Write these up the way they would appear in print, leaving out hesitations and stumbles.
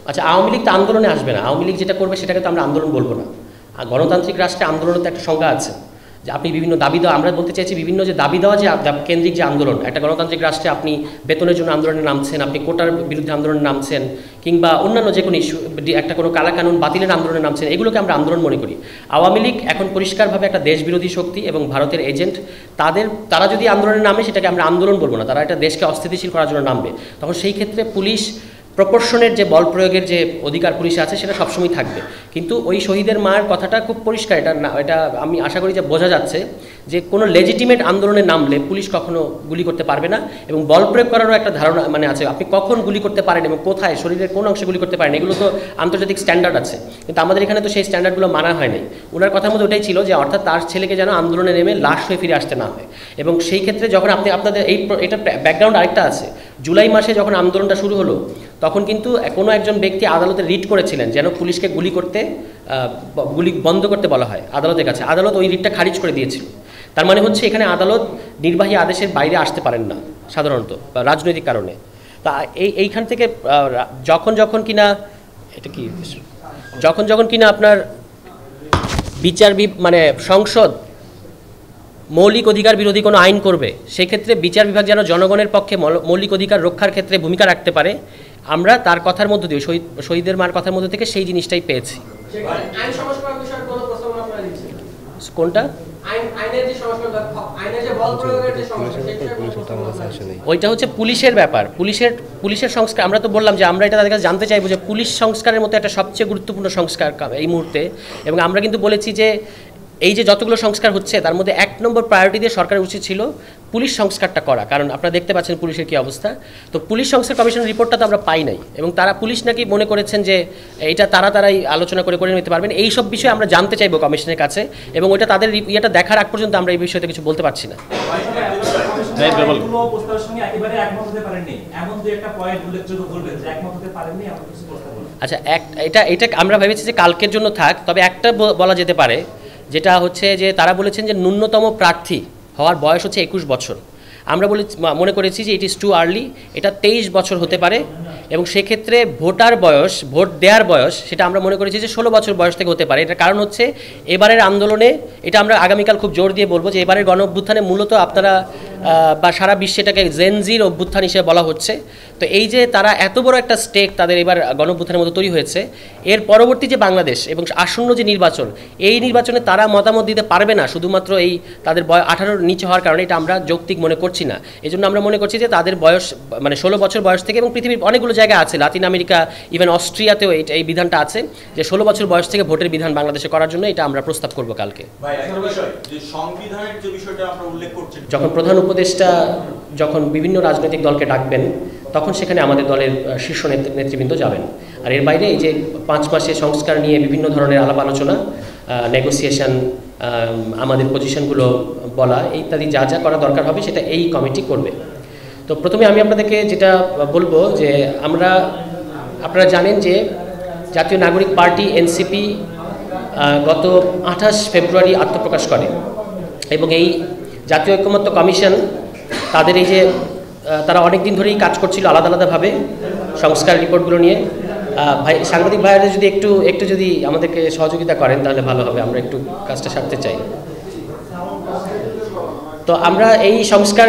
আচ্ছা, আওয়ামী লীগ তো আন্দোলনে আসবে না। আওয়ামী লীগ যেটা করবে সেটাকে তো আমরা আন্দোলন বলবো না। আর গণতান্ত্রিক রাষ্ট্রে আন্দোলনের তো একটা সংজ্ঞা আছে, যে আপনি বিভিন্ন দাবি দেওয়া, আমরা বলতে চাইছি বিভিন্ন যে দাবি দেওয়া, যে কেন্দ্রিক যে আন্দোলন, একটা গণতান্ত্রিক রাষ্ট্রে আপনি বেতনের জন্য আন্দোলনে নামছেন, আপনি কোটার বিরুদ্ধে আন্দোলনে নামছেন, কিংবা অন্যান্য যে কোনো ইস্যু, একটা কোনো কালাকানুন বাতিলের আন্দোলনে নামছেন, এগুলোকে আমরা আন্দোলন মনে করি। আওয়ামী লীগ এখন পরিষ্কারভাবে একটা দেশবিরোধী শক্তি এবং ভারতের এজেন্ট। তারা যদি আন্দোলনে নামে সেটাকে আমরা আন্দোলন বলবো না, তারা একটা দেশকে অস্থিতিশীল করার জন্য নামবে। তখন সেই ক্ষেত্রে পুলিশ প্রপোর্শনের যে বল প্রয়োগের যে অধিকার পুলিশে আছে সেটা সবসময় থাকবে। কিন্তু ওই শহীদের মার কথাটা খুব পরিষ্কার, এটা আমি আশা করি যে বোঝা যাচ্ছে যে কোনো লেজিটিমেট আন্দোলনে নামলে পুলিশ কখনো গুলি করতে পারবে না, এবং বল প্রয়োগ করারও একটা ধারণা আছে, আপনি কখন গুলি করতে পারেন এবং কোথায়, শরীরের কোন অংশে গুলি করতে পারেন, এগুলো তো আন্তর্জাতিক স্ট্যান্ডার্ড আছে। কিন্তু আমাদের এখানে তো সেই স্ট্যান্ডার্ডগুলো মানা হয় নাই। ওনার কথার মধ্যে ওটাই ছিল যে অর্থাৎ তার ছেলেকে যেন আন্দোলনে নেমে লাশ হয়ে ফিরে আসতে না হয়। এবং সেই ক্ষেত্রে যখন আপনাদের এটা ব্যাকগ্রাউন্ড আরেকটা আছে, জুলাই মাসে যখন আন্দোলনটা শুরু হলো তখন কিন্তু কোনো একজন ব্যক্তি আদালতে রিট করেছিলেন যেন পুলিশকে গুলি বন্ধ করতে বলা হয় আদালতের কাছে। আদালত ওই রিটটা খারিজ করে দিয়েছিল। তার মানে হচ্ছে এখানে আদালত নির্বাহী আদেশের বাইরে আসতে পারেন না সাধারণত, রাজনৈতিক কারণে। তা এইখান থেকে যখন কিনা আপনার মানে সংসদ মৌলিক অধিকার বিরোধী কোনো আইন করবে, সেক্ষেত্রে বিচার বিভাগ যেন জনগণের পক্ষে মৌলিক অধিকার রক্ষার ক্ষেত্রে ভূমিকা রাখতে পারে, আমরা তার কথার মধ্য দিয়ে শহীদের মার কথার মধ্যে থেকে সেই জিনিসটাই পেয়েছি। কোনটা? ওইটা হচ্ছে পুলিশের ব্যাপার, পুলিশের সংস্কার। আমরা তো বললাম যে আমরা এটা তাদের কাছে জানতে চাইবো যে পুলিশ সংস্কারের মতো একটা সবচেয়ে গুরুত্বপূর্ণ সংস্কার এই মুহূর্তে। এবং আমরা কিন্তু বলেছি যে এই যে যতগুলো সংস্কার হচ্ছে তার মধ্যে 1 নম্বর প্রায়োরিটি দিয়ে সরকারের উচিত ছিল পুলিশ সংস্কারটা করা, কারণ আপনারা দেখতে পাচ্ছেন পুলিশের কী অবস্থা। তো পুলিশ সংস্কার কমিশনের রিপোর্টটা তো আমরা পাই নাই, এবং তারা পুলিশ নাকি মনে করেছেন যে এটা তারাই আলোচনা করে নিতে পারবেন। এই সব বিষয়ে আমরা জানতে চাইবো কমিশনের কাছে, এবং ওইটা তাদের ইয়েটা দেখার আগ পর্যন্ত আমরা এই বিষয়তে কিছু বলতে পারছি না। আচ্ছা, এটা আমরা ভেবেছি যে কালকের জন্য থাক, তবে একটা বলা যেতে পারে, যেটা হচ্ছে যে তারা বলেছেন যে ন্যূনতম প্রার্থী হওয়ার বয়স হচ্ছে 21 বছর। আমরা মনে করেছি যে ইট ইজ টু আর্লি, এটা 23 বছর হতে পারে, এবং সেক্ষেত্রে ভোট দেওয়ার বয়স সেটা আমরা মনে করেছি যে 16 বছর বয়স থেকে হতে পারে। এটার কারণ হচ্ছে এবারের আন্দোলনে, এটা আমরা আগামীকাল খুব জোর দিয়ে বলবো, যে এবারের গণ অভ্যুত্থানে মূলত আপনারা বা সারা বিশ্বে এটাকে জেনজির অভ্যুত্থান হিসেবে বলা হচ্ছে। তো এই যে তারা এত বড় একটা স্টেক তাদের এবার গণ অভ্যুত্থানের মতো তৈরি হয়েছে, এর পরবর্তী যে বাংলাদেশ এবং আসন্ন যে নির্বাচন, এই নির্বাচনে তারা মতামত দিতে পারবে না শুধুমাত্র এই তাদের 18-র নিচে হওয়ার কারণে। এটা আমরা যৌক্তিক মনে করছি না। এই জন্য আমরা মনে করছি যে তাদের বয়স মানে 16 বছর বয়স থেকে, এবং পৃথিবীর অনেকগুলো জায়গা আছে, লাতিন আমেরিকা, ইভেন অস্ট্রিয়াতেও এই বিধানটা আছে যে 16 বছর বয়স থেকে ভোটের বিধান বাংলাদেশে করার জন্য এটা আমরা প্রস্তাব করব কালকে। যখন প্রধান উপদেষ্টা যখন বিভিন্ন রাজনৈতিক দলকে ডাকবেন তখন সেখানে আমাদের দলের শীর্ষ নেতৃবৃন্দ যাবেন। আর এর বাইরে এই যে 5 মাসে সংস্কার নিয়ে বিভিন্ন ধরনের আলাপ আলোচনা, নেগোসিয়েশন, আমাদের পজিশনগুলো বলা ইত্যাদি যা যা করা দরকার হবে সেটা এই কমিটি করবে। তো প্রথমে আমি আপনাদেরকে যেটা বলবো যে আপনারা জানেন যে জাতীয় নাগরিক পার্টি এনসিপি গত 28 ফেব্রুয়ারি আত্মপ্রকাশ করে, এবং এই জাতীয় ঐকমত্য কমিশন তাদের এই যে তারা অনেক দিন ধরেই কাজ করছিল আলাদাভাবে সংস্কার রিপোর্টগুলো নিয়ে। সাংবাদিক ভাইয়েরা যদি একটু যদি আমাদেরকে সহযোগিতা করেন তাহলে ভালো হবে, আমরা একটু কাজটা সারতে চাই। তো আমরা এই সংস্কার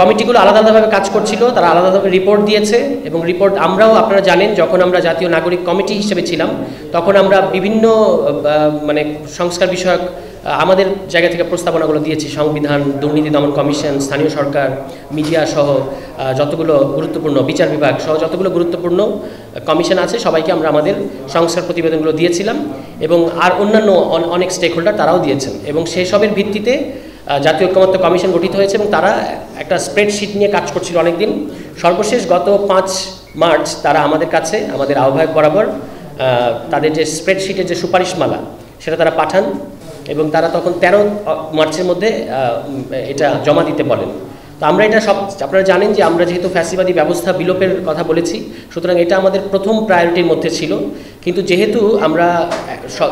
কমিটিগুলো আলাদাভাবে কাজ করছিল, তারা আলাদাভাবে রিপোর্ট দিয়েছে, এবং রিপোর্ট আমরাও, আপনারা জানেন যখন আমরা জাতীয় নাগরিক কমিটি হিসেবে ছিলাম তখন আমরা বিভিন্ন মানে সংস্কার বিষয়ক আমাদের জায়গা থেকে প্রস্তাবনাগুলো দিয়েছি। সংবিধান, দুর্নীতি দমন কমিশন, স্থানীয় সরকার, মিডিয়া সহ যতগুলো গুরুত্বপূর্ণ, বিচার বিভাগ সহ যতগুলো গুরুত্বপূর্ণ কমিশন আছে সবাইকে আমরা আমাদের সংস্কার প্রতিবেদনগুলো দিয়েছিলাম, এবং আর অন্যান্য অনেক স্টেক হোল্ডার তারাও দিয়েছেন। এবং সেসবের ভিত্তিতে জাতীয় ঐকমত্য কমিশন গঠিত হয়েছে, এবং তারা একটা স্প্রেডশিট নিয়ে কাজ করছিল অনেকদিন। সর্বশেষ গত 5 মার্চ তারা আমাদের কাছে, আমাদের আহ্বায়ক বরাবর তাদের যে স্প্রেডশিটের যে সুপারিশমালা সেটা তারা পাঠান, এবং তারা তখন 13 মার্চের মধ্যে এটা জমা দিতে বলেন। তো আমরা এটা আপনারা জানেন যে আমরা যেহেতু ফ্যাসিবাদী ব্যবস্থা বিলোপের কথা বলেছি, সুতরাং এটা আমাদের প্রথম প্রায়োরিটির মধ্যে ছিল। কিন্তু যেহেতু আমরা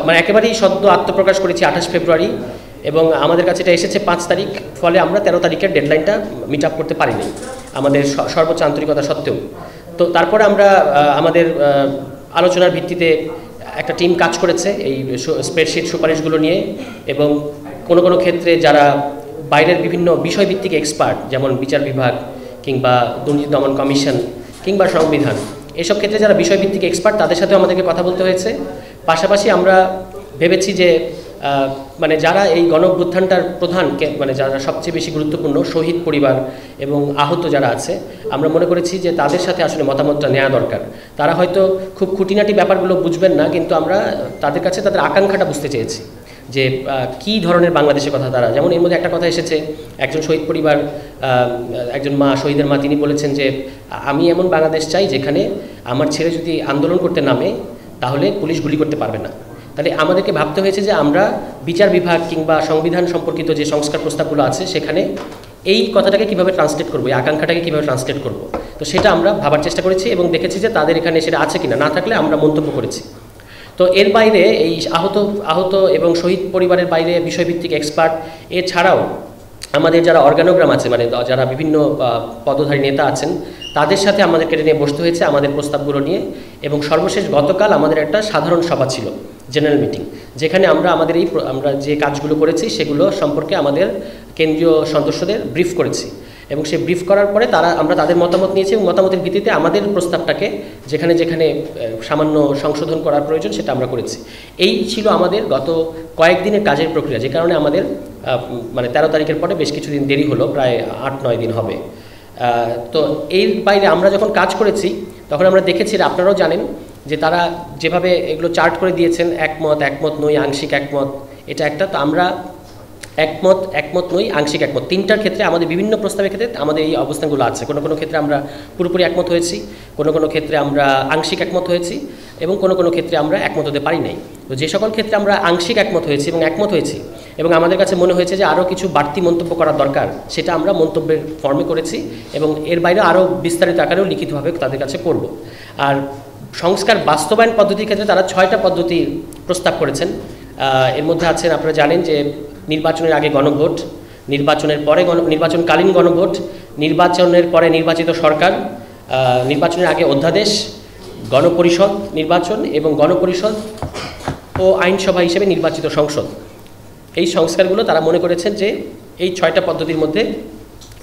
মানে একেবারেই সদ্য আত্মপ্রকাশ করেছি 28 ফেব্রুয়ারি, এবং আমাদের কাছে এটা এসেছে 5 তারিখ, ফলে আমরা 13 তারিখের ডেডলাইনটা মিট আপ করতে পারিনি আমাদের সর্বোচ্চ আন্তরিকতা সত্ত্বেও। তো তারপরে আমরা আমাদের আলোচনার ভিত্তিতে একটা টিম কাজ করেছে এই স্প্রেডশিট সুপারিশগুলো নিয়ে, এবং কোনো কোনো ক্ষেত্রে যারা বাইরের বিভিন্ন বিষয়ভিত্তিক এক্সপার্ট, যেমন বিচার বিভাগ কিংবা দুর্নীতি দমন কমিশন কিংবা সংবিধান, এসব ক্ষেত্রে যারা বিষয়ভিত্তিক এক্সপার্ট, তাদের সাথেও আমাদেরকে কথা বলতে হয়েছে। পাশাপাশি আমরা ভেবেছি যে মানে যারা এই গণঅভ্যুত্থানটার প্রধান, মানে যারা সবচেয়ে বেশি গুরুত্বপূর্ণ শহীদ পরিবার এবং আহত যারা আছে, আমরা মনে করেছি যে তাদের সাথে আসলে মতামতটা নেওয়া দরকার। তারা হয়তো খুব খুঁটিনাটি ব্যাপারগুলো বুঝবেন না, কিন্তু আমরা তাদের কাছে তাদের আকাঙ্ক্ষাটা বুঝতে চেয়েছি যে কী ধরনের বাংলাদেশের কথা তারা, যেমন এর মধ্যে একটা কথা এসেছে, একজন শহীদ পরিবার, একজন মা, শহীদের মা, তিনি বলেছেন যে আমি এমন বাংলাদেশ চাই যেখানে আমার ছেলে যদি আন্দোলন করতে নামে তাহলে পুলিশ গুলি করতে পারবে না। তাহলে আমাদেরকে ভাবতে হয়েছে যে আমরা বিচার বিভাগ কিংবা সংবিধান সম্পর্কিত যে সংস্কার প্রস্তাবগুলো আছে সেখানে এই কথাটাকে কীভাবে ট্রান্সলেট করবো, এই আকাঙ্ক্ষাটাকে কীভাবে ট্রান্সলেট করবো। তো সেটা আমরা ভাবার চেষ্টা করেছি এবং দেখেছি যে তাদের এখানে সেটা আছে কিনা, না থাকলে আমরা মন্তব্য করেছি। তো এর বাইরে এই আহত এবং শহীদ পরিবারের বাইরে বিষয়ভিত্তিক এক্সপার্ট এছাড়াও আমাদের যারা অর্গানোগ্রাম আছে, মানে যারা বিভিন্ন পদধারী নেতা আছেন, তাদের সাথে আমাদেরকে নিয়ে বসতে হয়েছে আমাদের প্রস্তাবগুলো নিয়ে। এবং সর্বশেষ গতকাল আমাদের একটা সাধারণ সভা ছিল, জেনারেল মিটিং, যেখানে আমরা যে কাজগুলো করেছি সেগুলো সম্পর্কে আমাদের কেন্দ্রীয় সদস্যদের ব্রিফ করেছি, এবং সেই ব্রিফ করার পরে আমরা তাদের মতামত নিয়েছি এবং মতামতের ভিত্তিতে আমাদের প্রস্তাবটাকে যেখানে যেখানে সামান্য সংশোধন করার প্রয়োজন সেটা আমরা করেছি। এই ছিল আমাদের গত কয়েকদিনের কাজের প্রক্রিয়া, যে কারণে আমাদের মানে 13 তারিখের পরে বেশ কিছুদিন দেরি হলো, প্রায় 8-9 দিন হবে। তো এর বাইরে আমরা যখন কাজ করেছি তখন আমরা দেখেছি, আপনারাও জানেন যে তারা যেভাবে এগুলো চার্ট করে দিয়েছেন, একমত নই, আংশিক একমত, এটা একটা। তো আমরা একমত নই, আংশিক একমত, তিনটার ক্ষেত্রে আমাদের বিভিন্ন প্রস্তাবের ক্ষেত্রে আমাদের এই অবস্থানগুলো আছে। কোনো কোনো ক্ষেত্রে আমরা পুরোপুরি একমত হয়েছি, কোনো কোনো ক্ষেত্রে আমরা আংশিক একমত হয়েছি, এবং কোনো কোনো ক্ষেত্রে আমরা একমত হতে পারি নাই। তো যে সকল ক্ষেত্রে আমরা আংশিক একমত হয়েছি এবং একমত হয়েছি এবং আমাদের কাছে মনে হয়েছে যে আরও কিছু বাড়তি মন্তব্য করা দরকার, সেটা আমরা মন্তব্যের ফর্মে করেছি, এবং এর বাইরে আরও বিস্তারিত আকারেও লিখিতভাবে তাদের কাছে করব। আর সংস্কার বাস্তবায়ন পদ্ধতির ক্ষেত্রে তারা 6টা পদ্ধতির প্রস্তাব করেছেন। এর মধ্যে আছেন, আপনারা জানেন যে নির্বাচনের আগে গণভোট, নির্বাচনের পরে নির্বাচনকালীন গণভোট, নির্বাচনের পরে নির্বাচিত সরকার, নির্বাচনের আগে অধ্যাদেশ, গণপরিষদ নির্বাচন এবং গণপরিষদ ও আইনসভা হিসেবে নির্বাচিত সংসদ। এই সংস্কারগুলো তারা মনে করেছেন যে এই 6টা পদ্ধতির মধ্যে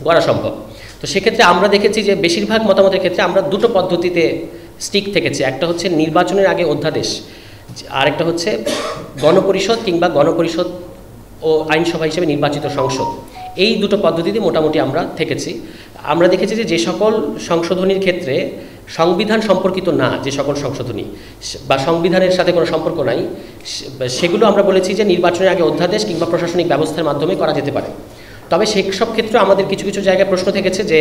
করা সম্ভব। তো সেক্ষেত্রে আমরা দেখেছি যে বেশিরভাগ মতামতের ক্ষেত্রে আমরা দুটো পদ্ধতিতে স্টিক থেকেছি। একটা হচ্ছে নির্বাচনের আগে অধ্যাদেশ, আরেকটা হচ্ছে গণপরিষদ কিংবা গণপরিষদ ও আইনসভা হিসেবে নির্বাচিত সংসদ। এই দুটো পদ্ধতিতে মোটামুটি আমরা থেকেছি। আমরা দেখেছি যে সকল সংশোধনীর ক্ষেত্রে সংবিধান সম্পর্কিত না, যে সকল সংশোধনী বা সংবিধানের সাথে কোনো সম্পর্ক নাই, সেগুলো আমরা বলেছি যে নির্বাচনের আগে অধ্যাদেশ কিংবা প্রশাসনিক ব্যবস্থার মাধ্যমে করা যেতে পারে। তবে সেসব ক্ষেত্রে আমাদের কিছু কিছু জায়গায় প্রশ্ন থেকেছে, যে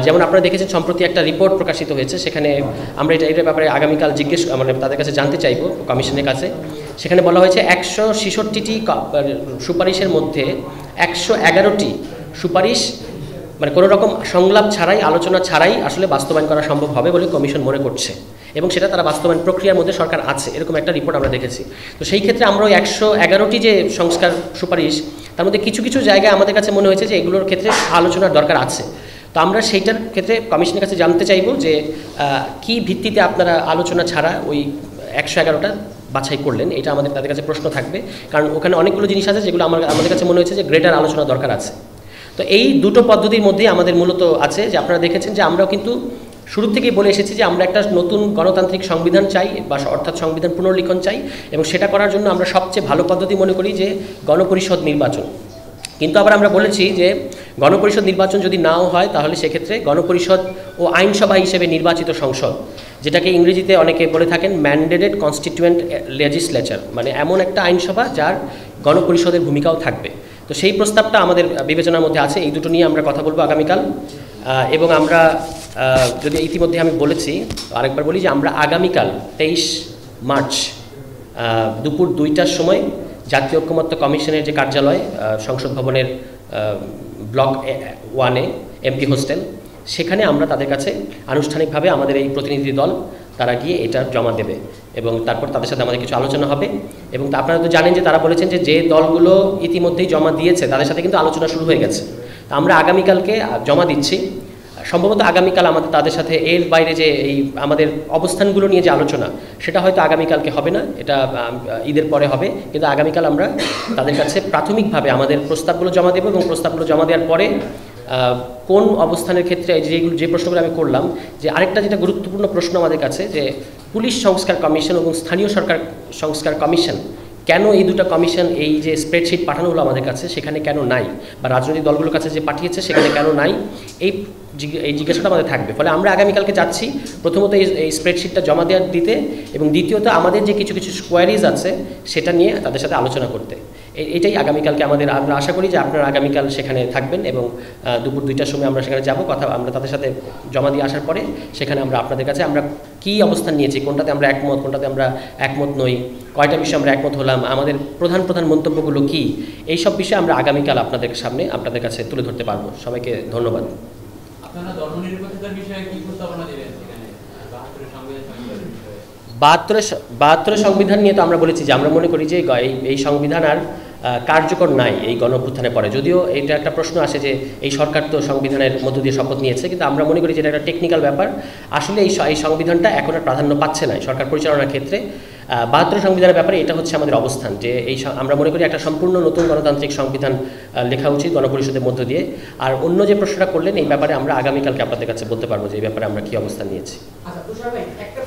যেমন আপনারা দেখেছেন সম্প্রতি একটা রিপোর্ট প্রকাশিত হয়েছে, সেখানে আমরা এটার ব্যাপারে আগামীকাল মানে তাদের কাছে জানতে চাইব, কমিশনের কাছে। সেখানে বলা হয়েছে 166টি সুপারিশের মধ্যে 111টি সুপারিশ মানে কোনো রকম সংলাপ ছাড়াই, আলোচনা ছাড়াই আসলে বাস্তবায়ন করা সম্ভব হবে বলে কমিশন মনে করছে, এবং সেটা তারা বাস্তবায়ন প্রক্রিয়ার মধ্যে সরকার আছে, এরকম একটা রিপোর্ট আমরা দেখেছি। তো সেই ক্ষেত্রে আমরা ওই 111টি যে সংস্কার সুপারিশ, তার মধ্যে কিছু কিছু জায়গায় আমাদের কাছে মনে হয়েছে যে এগুলোর ক্ষেত্রে আলোচনার দরকার আছে। তো আমরা সেইটার ক্ষেত্রে কমিশনের কাছে জানতে চাইব যে কি ভিত্তিতে আপনারা আলোচনা ছাড়া ওই 111টা বাছাই করলেন, এটা তাদের কাছে প্রশ্ন থাকবে। কারণ ওখানে অনেকগুলো জিনিস আছে যেগুলো আমাদের কাছে মনে হয়েছে যে গ্রেটার আলোচনা দরকার আছে। তো এই দুটো পদ্ধতির মধ্যেই আমাদের মূলত আছে, যে আপনারা দেখেছেন যে আমরাও কিন্তু শুরু থেকেই বলে এসেছি যে আমরা একটা নতুন গণতান্ত্রিক সংবিধান চাই, বা অর্থাৎ সংবিধান পুনর্লিখন চাই, এবং সেটা করার জন্য আমরা সবচেয়ে ভালো পদ্ধতি মনে করি যে গণপরিষদ নির্বাচন। কিন্তু আবার আমরা বলেছি যে গণপরিষদ নির্বাচন যদি নাও হয় তাহলে সেক্ষেত্রে গণপরিষদ ও আইনসভা হিসেবে নির্বাচিত সংসদ, যেটাকে ইংরেজিতে অনেকে বলে থাকেন ম্যান্ডেটেড কনস্টিটিউয়েন্ট লেজিসলেচার, মানে এমন একটা আইনসভা যার গণপরিষদের ভূমিকাও থাকবে। তো সেই প্রস্তাবটা আমাদের বিবেচনার মধ্যে আছে। এই দুটো নিয়ে আমরা কথা বলবো আগামীকাল। এবং আমরা যদি ইতিমধ্যে আমি বলেছি, আরেকবার বলি যে আমরা আগামীকাল 23 মার্চ দুপুর 2টার সময় জাতীয় ঐক্যমত্য কমিশনের যে কার্যালয়, সংসদ ভবনের ব্লক 1-এ এমপি হোস্টেল, সেখানে আমরা তাদের কাছে আনুষ্ঠানিকভাবে আমাদের এই প্রতিনিধি দল তারা গিয়ে এটা জমা দেবে, এবং তারপর তাদের সাথে আমাদের কিছু আলোচনা হবে। এবং আপনারা তো জানেন যে তারা বলেছেন যে দলগুলো ইতিমধ্যেই জমা দিয়েছে তাদের সাথে কিন্তু আলোচনা শুরু হয়ে গেছে। তা আমরা আগামীকালকে জমা দিচ্ছি সম্ভবত আগামীকাল আমাদের তাদের সাথে এর বাইরে যে এই আমাদের অবস্থানগুলো নিয়ে যে আলোচনা, সেটা হয়তো আগামীকালকে হবে না, এটা ঈদের পরে হবে। কিন্তু আগামীকাল আমরা তাদের কাছে প্রাথমিকভাবে আমাদের প্রস্তাবগুলো জমা দেবো এবং প্রস্তাবগুলো জমা দেওয়ার পরে কোন অবস্থানের ক্ষেত্রে যে প্রশ্নগুলো আমি করলাম, যে আরেকটা যেটা গুরুত্বপূর্ণ প্রশ্ন আমাদের কাছে, যে পুলিশ সংস্কার কমিশন এবং স্থানীয় সরকার সংস্কার কমিশন, কেন এই দুটো কমিশন এই যে স্প্রেডশিট পাঠানো হলো আমাদের কাছে সেখানে কেন নাই, বা রাজনৈতিক দলগুলোর কাছে যে পাঠিয়েছে সেখানে কেন নাই, এই জিজ্ঞাসাটা আমাদের থাকবে। ফলে আমরা আগামীকালকে যাচ্ছি প্রথমত এই স্প্রেডশিটটা জমা দেওয়ার দিতে, এবং দ্বিতীয়ত আমাদের যে কিছু কিছু কোয়ারিজ আছে সেটা নিয়ে তাদের সাথে আলোচনা করতে। এটাই আগামীকালকে আমরা আশা করি যে আপনারা আগামীকাল সেখানে থাকবেন এবং দুপুর 2টার সময় আমরা সেখানে যাব। আমরা তাদের সাথে জমা দিয়ে আসার পরে সেখানে আমরা আপনাদের কাছে আমরা কী অবস্থান নিয়েছি, কোনটাতে আমরা একমত, কোনটাতে আমরা একমত নই, কয়টা বিষয়ে আমরা একমত হলাম, আমাদের প্রধান প্রধান মন্তব্যগুলো কী, এইসব বিষয়ে আমরা আগামীকাল আপনাদের সামনে আপনাদের কাছে তুলে ধরতে পারবো। সবাইকে ধন্যবাদ। আপনারা ধর্মনিরপেক্ষতার বিষয়ে কি প্রস্তাবনা দিবেন সেখানে 72 সংবিধান নিয়ে তো আমরা বলেছি যে আমরা মনে করি যে এই সংবিধান আর কার্যকর নাই এই গণঅভ্যুত্থানের পরে। যদিও এটা একটা প্রশ্ন আসে যে এই সরকার তো সংবিধানের মধ্য দিয়ে শপথ নিয়েছে, কিন্তু আমরা মনে করি যে এটা একটা টেকনিক্যাল ব্যাপার। আসলে এই সংবিধানটা এখন আর প্রাধান্য পাচ্ছে না সরকার পরিচালনার ক্ষেত্রে। 72 সংবিধানের ব্যাপারে এটা হচ্ছে আমাদের অবস্থান, যে আমরা মনে করি একটা সম্পূর্ণ নতুন গণতান্ত্রিক সংবিধান লেখা উচিত গণপরিষদের মধ্য দিয়ে। আর অন্য যে প্রশ্নটা করলেন এই ব্যাপারে আমরা আগামীকালকে আপনাদের কাছে বলতে পারবো যে এই ব্যাপারে আমরা কী অবস্থান নিয়েছি। আচ্ছা তুষার ভাই, একটা